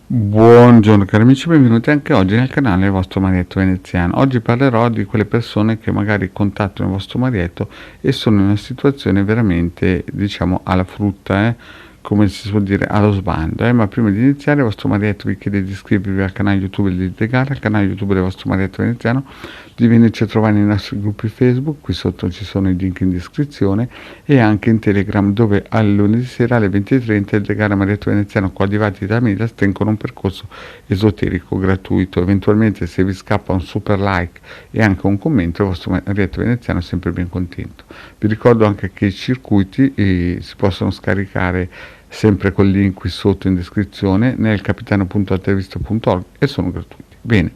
Buongiorno cari amici, benvenuti anche oggi nel canale del vostro Marietto Veneziano. Oggi parlerò di quelle persone che magari contattano il vostro Marietto e sono in una situazione veramente, diciamo, alla frutta, come si suol dire, allo sbando. Ma prima di iniziare il vostro Marietto vi chiede di iscrivervi al canale YouTube di Legale, al canale YouTube del vostro Marietto Veneziano, di venirci a trovare nei nostri gruppi Facebook, qui sotto ci sono i link in descrizione, e anche in Telegram, dove al lunedì sera alle 20:30 il Legale Marietto Veneziano coadiuvati da Midas tengono un percorso esoterico gratuito. Eventualmente, se vi scappa un super like e anche un commento, il vostro Marietto Veneziano è sempre ben contento. Vi ricordo anche che i circuiti si possono scaricare sempre col link qui sotto in descrizione nel capitano.altavista.org e sono gratuiti. Bene,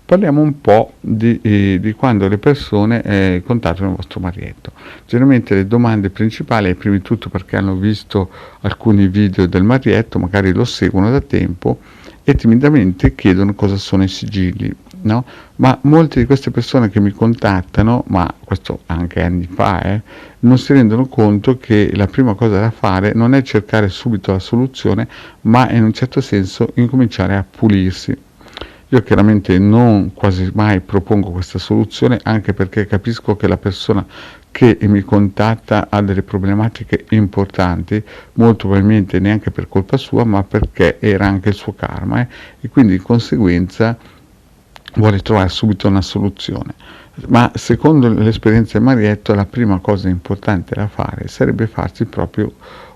parliamo un po' di quando le persone contattano il vostro Marietto. Generalmente le domande principali, prima di tutto perché hanno visto alcuni video del Marietto, magari lo seguono da tempo e timidamente chiedono cosa sono i sigilli, no? Ma molte di queste persone che mi contattano, ma questo anche anni fa, non si rendono conto che la prima cosa da fare non è cercare subito la soluzione, ma in un certo senso incominciare a pulirsi. Io chiaramente non quasi mai propongo questa soluzione, anche perché capisco che la persona che mi contatta ha delle problematiche importanti, molto probabilmente neanche per colpa sua, ma perché era anche il suo karma, e quindi di conseguenza vuole trovare subito una soluzione. Ma secondo l'esperienza di Marietto, la prima cosa importante da fare sarebbe farsi proprio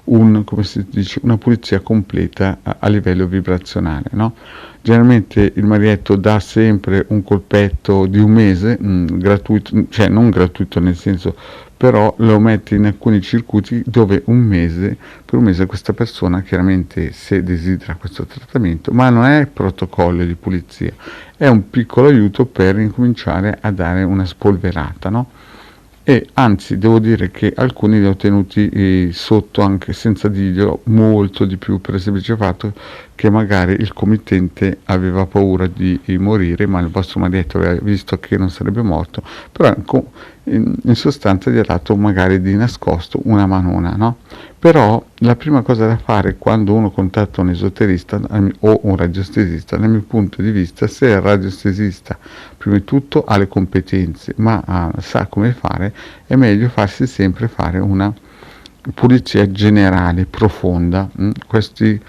come si dice, una pulizia completa a livello vibrazionale, no? Generalmente il Marietto dà sempre un colpetto di un mese, gratuito, cioè non gratuito nel senso, però lo mette in alcuni circuiti dove per un mese questa persona chiaramente, se desidera questo trattamento, ma non è protocollo di pulizia, è un piccolo aiuto per incominciare a dare una spolverata, no? E anzi devo dire che alcuni li ho tenuti sotto anche senza dirglielo molto di più, per il semplice fatto che magari il committente aveva paura di morire, ma il vostro Marietto aveva visto che non sarebbe morto, però in sostanza gli ha dato magari di nascosto una manona, no? Però la prima cosa da fare quando uno contatta un esoterista o un radiostesista, dal mio punto di vista, se il radiostesista prima di tutto ha le competenze, ma sa come fare, è meglio farsi sempre fare una pulizia generale, profonda. Questi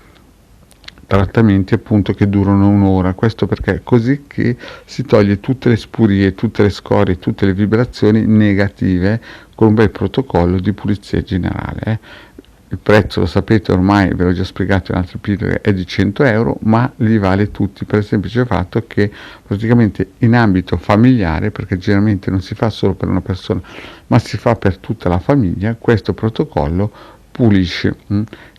trattamenti appunto che durano un'ora, questo perché così che si toglie tutte le spurie, tutte le scorie, tutte le vibrazioni negative con un bel protocollo di pulizia generale. Il prezzo, lo sapete ormai, ve l'ho già spiegato in altre pillole, è di 100 euro, ma li vale tutti per il semplice fatto che praticamente in ambito familiare, perché generalmente non si fa solo per una persona, ma si fa per tutta la famiglia, questo protocollo pulisce.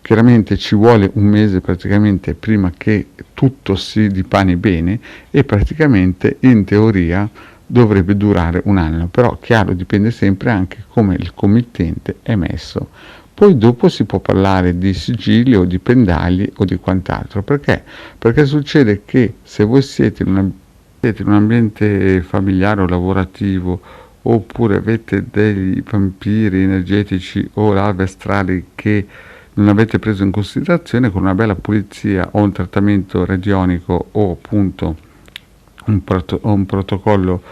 Chiaramente ci vuole un mese praticamente prima che tutto si dipani bene e praticamente in teoria dovrebbe durare un anno, però chiaro dipende sempre anche come il committente è messo. Poi dopo si può parlare di sigilli o di pendagli o di quant'altro. Perché? Perché succede che se voi siete in un ambiente familiare o lavorativo, oppure avete dei vampiri energetici o larve astrali che non avete preso in considerazione, con una bella pulizia o un trattamento radionico o appunto un protocollo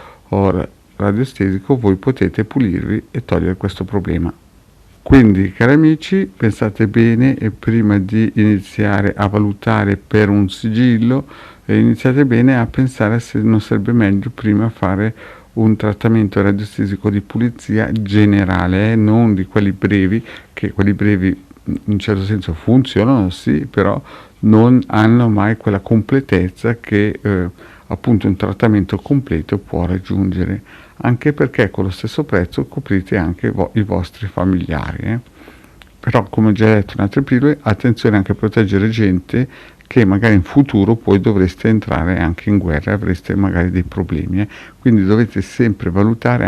radiostesico, voi potete pulirvi e togliere questo problema. Quindi, cari amici, pensate bene e prima di iniziare a valutare per un sigillo, iniziate bene a pensare se non sarebbe meglio prima fare un trattamento radiostesico di pulizia generale, non di quelli brevi, che quelli brevi in un certo senso funzionano, sì, però non hanno mai quella completezza che appunto un trattamento completo può raggiungere, anche perché con lo stesso prezzo coprite anche i vostri familiari. Però, come ho già detto in altre pillole, attenzione anche a proteggere gente che magari in futuro poi dovreste entrare anche in guerra, avreste magari dei problemi. Quindi dovete sempre valutare,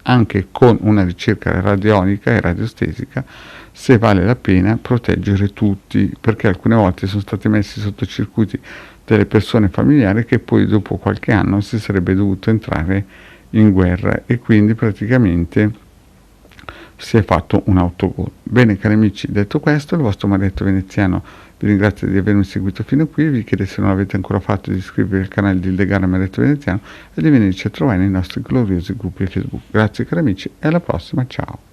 anche con una ricerca radionica e radiostesica, se vale la pena proteggere tutti, perché alcune volte sono stati messi sotto circuiti delle persone familiari che poi dopo qualche anno si sarebbe dovuto entrare in guerra e quindi praticamente si è fatto un autogol. Bene cari amici, detto questo, il vostro Marietto Veneziano Vi ringrazio di avermi seguito fino a qui, vi chiedo, se non l'avete ancora fatto, di iscrivervi al canale di Ildegana Amaretto Veneziano e di venirci a trovare nei nostri gloriosi gruppi Facebook. Grazie cari amici e alla prossima, ciao!